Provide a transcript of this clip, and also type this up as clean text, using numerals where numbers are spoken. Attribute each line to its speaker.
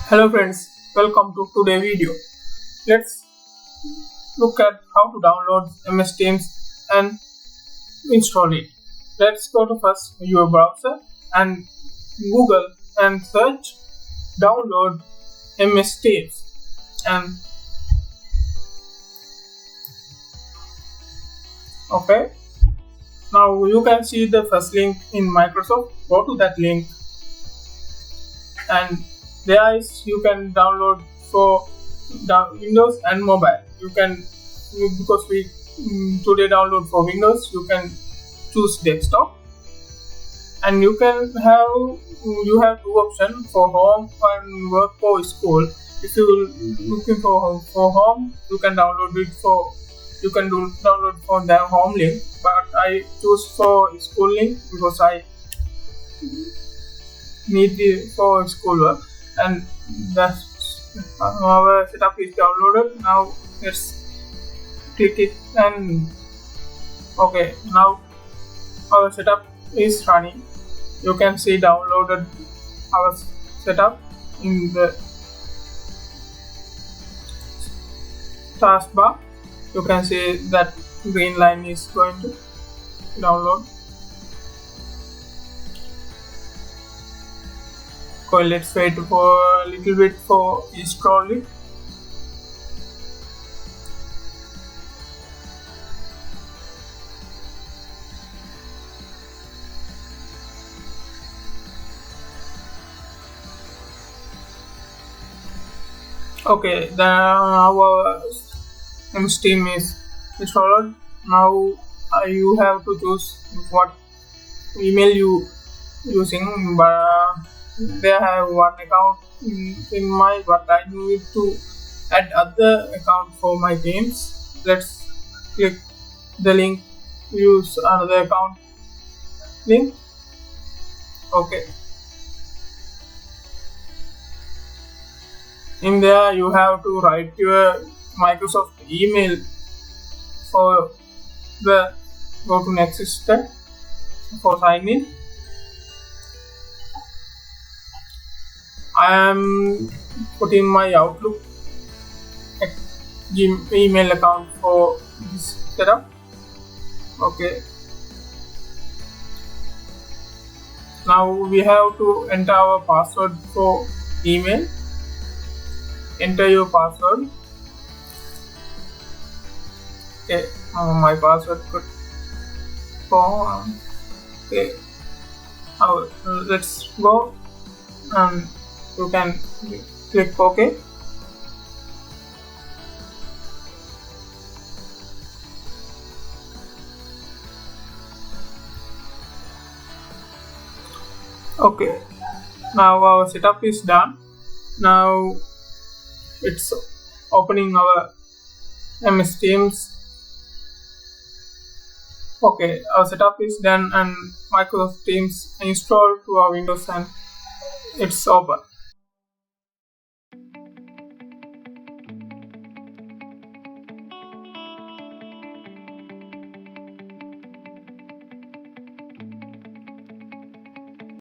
Speaker 1: Hello friends, welcome to today's video. Let's look at how to download MS Teams and install it. Let's go to first your browser and Google and search download MS Teams and okay. Now you can see the first link in Microsoft. Go to that link and there is you can download for Windows and mobile. You can, because we today download for Windows, you can choose desktop, and you have two options for home and work for school. If you looking for home, you can download from the home link, but I choose for school link because I need it for school work. And our setup is downloaded. Now let's click it and okay, now our setup is running. You can see downloaded our setup in the taskbar. You can see that green line is going to download. Okay, let's wait for a little bit for installing. Okay, our MS Team is installed. Now you have to choose what email you using, but they have one account in my, but I need to add other account for my Teams. Let's click the link, use another account link. Okay, in there you have to write your Microsoft email for the go to next step for sign in. I am putting my Outlook email account for this setup. Okay, now we have to enter our password for email. Enter your password. Okay, my password okay, now let's go and you can click OK. Okay, now our setup is done. Now it's opening our MS Teams. Okay, our setup is done and Microsoft Teams installed to our Windows and it's open.